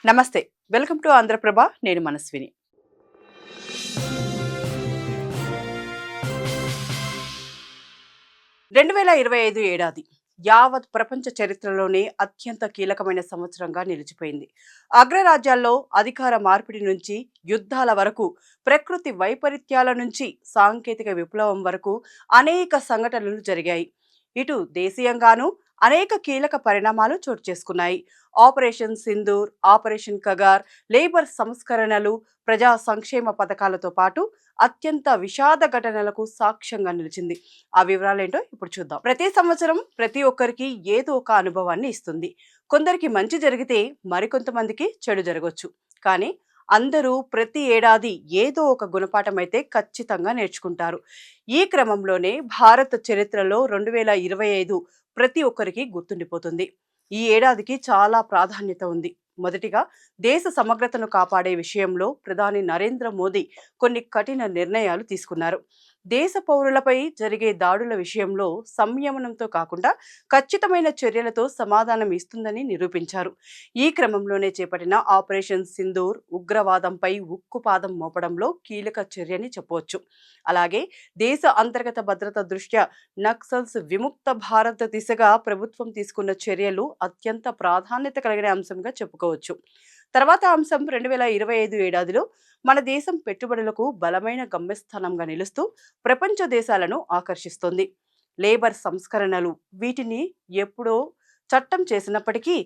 నమస్తే. Welcome to Andhraprabha. నేను మనస్విని. 2025 ఏడాది యావత్ ప్రపంచ చరిత్రలోనే అత్యంత కీలకమైన సంవత్సరంగా నిలిచిపోయింది. అగ్రరాజ్యాల్లో అధికార మార్పిడి నుంచి యుద్ధాల వరకు, ప్రకృతి వైపరీత్యాల నుంచి సాంకేతిక విప్లవం వరకు అనేక సంఘటనలు జరిగాయి. ఇటు దేశీయంగానూ అనేక కీలక పరిణామాలు చోటు చేసుకున్నాయి. Operation Sindoor, operation Kagar, labour సంస్కరణలు, ప్రజా సంక్షేమ పథకాలతో పాటు అత్యంత విషాద ఘటనలకు సాక్ష్యంగా నిలిచింది. ఆ వివరాలేంటో ఇప్పుడు చూద్దాం. ప్రతి సంవత్సరం ప్రతి ఒక్కరికి ఏదో ఒక అనుభవాన్ని ఇస్తుంది. కొందరికి మంచి జరిగితే మరికొంతమందికి చెడు జరగవచ్చు. కానీ అందరూ ప్రతి ఏడాది ఏదో ఒక గుణపాఠం అయితే ఖచ్చితంగా నేర్చుకుంటారు. ఈ క్రమంలోనే భారత చరిత్రలో 2025 ప్రతి ఒక్కరికి గుర్తుండిపోతుంది. ఈ ఏడాదికి చాలా ప్రాధాన్యత ఉంది. మొదటిగా, దేశ సమగ్రతను కాపాడే విషయంలో ప్రధాని నరేంద్ర మోదీ కొన్ని కఠిన నిర్ణయాలు తీసుకున్నారు. దేశ పౌరులపై జరిగే దాడుల విషయంలో సంయమనంతో కాకుండా ఖచ్చితమైన చర్యలతో సమాధానం ఇస్తుందని నిరూపించారు. ఈ క్రమంలోనే చేపట్టిన ఆపరేషన్ సింధూర్ ఉగ్రవాదంపై ఉక్కుపాదం మోపడంలో కీలక చర్యని చెప్పవచ్చు. అలాగే దేశ అంతర్గత భద్రత దృష్ట్యా నక్సల్స్ విముక్త భారత్ దిశగా ప్రభుత్వం తీసుకున్న చర్యలు అత్యంత ప్రాధాన్యత కలిగిన అంశంగా చెప్పుకోవచ్చు. తర్వాత అంశం, 2025 ఏడాదిలో మన దేశం పెట్టుబడులకు బలమైన గమ్యస్థానంగా నిలుస్తూ ప్రపంచ దేశాలను ఆకర్షిస్తోంది. లేబర్ సంస్కరణలు, వీటిని ఎప్పుడో చట్టం చేసినప్పటికీ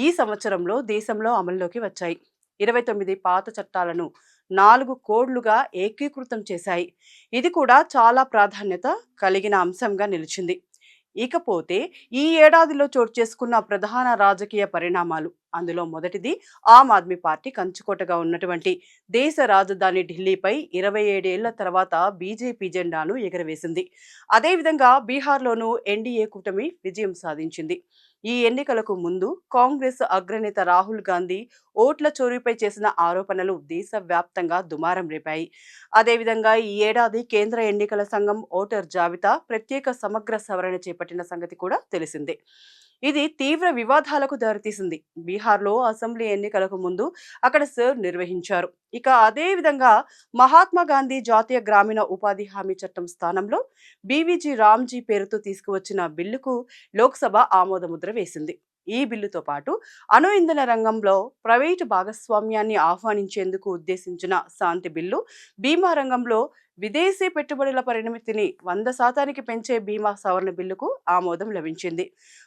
ఈ సంవత్సరంలో దేశంలో అమల్లోకి వచ్చాయి. 29 పాత చట్టాలను 4 కోడ్లుగా ఏకీకృతం చేశాయి. ఇది కూడా చాలా ప్రాధాన్యత కలిగిన అంశంగా నిలిచింది. ఇకపోతే ఈ ఏడాదిలో చోటు చేసుకున్న ప్రధాన రాజకీయ పరిణామాలు, అందులో మొదటిది, ఆమ్ ఆద్మీ పార్టీ కంచుకోటగా ఉన్నటువంటి దేశ రాజధాని ఢిల్లీపై 27 ఏళ్ల తర్వాత బీజేపీ జెండాను ఎగరవేసింది. అదేవిధంగా బీహార్లోనూ ఎన్డీఏ కూటమి విజయం సాధించింది. ఈ ఎన్నికలకు ముందు కాంగ్రెస్ అగ్రనేత రాహుల్ గాంధీ ఓట్ల చోరీపై చేసిన ఆరోపణలు దేశవ్యాప్తంగా దుమారం రేపాయి. అదేవిధంగా ఈ ఏడాది కేంద్ర ఎన్నికల సంఘం ఓటర్ జాబితా ప్రత్యేక సమగ్ర సవరణ చేపట్టిన సంగతి కూడా తెలిసిందే. ఇది తీవ్ర వివాదాలకు దారితీసింది. బీహార్లో అసెంబ్లీ ఎన్నికలకు ముందు అక్కడ సర్వ్ నిర్వహించారు. ఇక అదే విధంగా మహాత్మా గాంధీ జాతీయ గ్రామీణ ఉపాధి హామీ చట్టం స్థానంలో బీవీజీ రామ్జీ పేరుతో తీసుకువచ్చిన బిల్లుకు లోక్సభ ఆమోదముద్ర వేసింది. ఈ బిల్లుతో పాటు అణు ఇంధన రంగంలో ప్రైవేటు భాగస్వామ్యాన్ని ఆహ్వానించేందుకు ఉద్దేశించిన శాంతి బిల్లు, బీమా రంగంలో విదేశీ పెట్టుబడుల పరిమితిని 100% పెంచే బీమా సవరణ బిల్లుకు ఆమోదం లభించింది.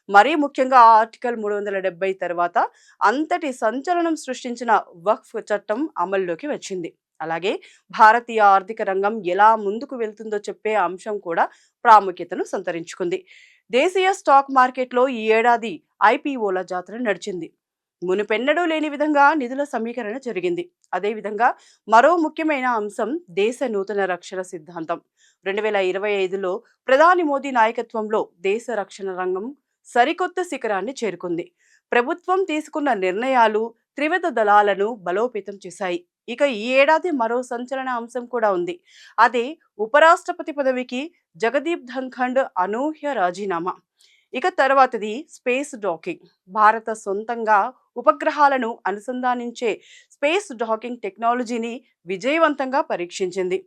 మరీ ముఖ్యంగా ఆర్టికల్ 370 తర్వాత అంతటి సంచలనం సృష్టించిన వక్ఫ్ చట్టం అమల్లోకి వచ్చింది. అలాగే భారతీయ ఆర్థిక రంగం ఎలా ముందుకు వెళ్తుందో చెప్పే అంశం కూడా ప్రాముఖ్యతను సంతరించుకుంది. దేశీయ స్టాక్ మార్కెట్లో ఈ ఏడాది ఐపీఓల జాతర నడిచింది. మునుపెన్నడూ లేని విధంగా నిధుల సమీకరణ జరిగింది. అదేవిధంగా మరో ముఖ్యమైన అంశం, దేశ నూతన రక్షణ సిద్ధాంతం. 2025లో ప్రధాని మోదీ నాయకత్వంలో దేశ రక్షణ రంగం సరికొత్త శిఖరాన్ని చేరుకుంది. ప్రభుత్వం తీసుకున్న నిర్ణయాలు త్రివిధ దళాలను బలోపేతం చేశాయి. ఇక ఈ ఏడాది మరో సంచలన అంశం కూడా ఉంది. అదే ఉపరాష్ట్రపతి పదవికి జగదీప్ ధన్ఖండ్ అనూహ్య రాజీనామా. ఇక తర్వాతది స్పేస్ డాకింగ్. భారత సొంతంగా ఉపగ్రహాలను అనుసంధానించే స్పేస్ డాకింగ్ టెక్నాలజీని విజయవంతంగా పరీక్షించింది.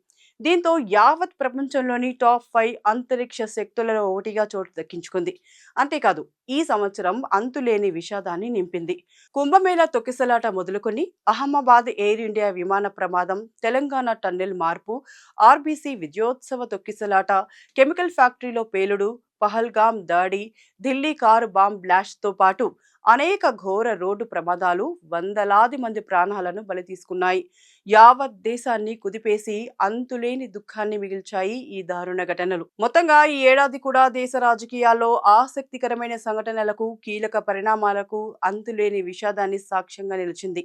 దీంతో యావత్ ప్రపంచంలోని టాప్ 5 అంతరిక్ష శక్తులలో ఒకటిగా చోటు దక్కించుకుంది. అంతేకాదు, ఈ సంవత్సరం అంతులేని విషాదాన్ని నింపింది. కుంభమేళా తొక్కిసలాట మొదలుకొని అహ్మదాబాద్ ఎయిర్ ఇండియా విమాన ప్రమాదం, తెలంగాణ టన్నెల్ మార్పు, ఆర్బీసీ విజయోత్సవ తొక్కిసలాట, కెమికల్ ఫ్యాక్టరీలో పేలుడు, పహల్గామ్ దాడి, ఢిల్లీ కారు బాంబ్ బ్లాస్ట్తో పాటు అనేక ఘోర రోడ్డు ప్రమాదాలు వందలాది మంది ప్రాణాలను బలి తీసుకున్నాయి. యావత్ దేశాన్ని కుదిపేసి అంతులేని దుఃఖాన్ని మిగిల్చాయి ఈ దారుణ ఘటనలు. మొత్తంగా ఈ ఏడాది కూడా దేశ రాజకీయాల్లో ఆసక్తికరమైన సంఘటనలకు, కీలక పరిణామాలకు, అంతులేని విషాదాన్ని సాక్ష్యంగా నిలిచింది.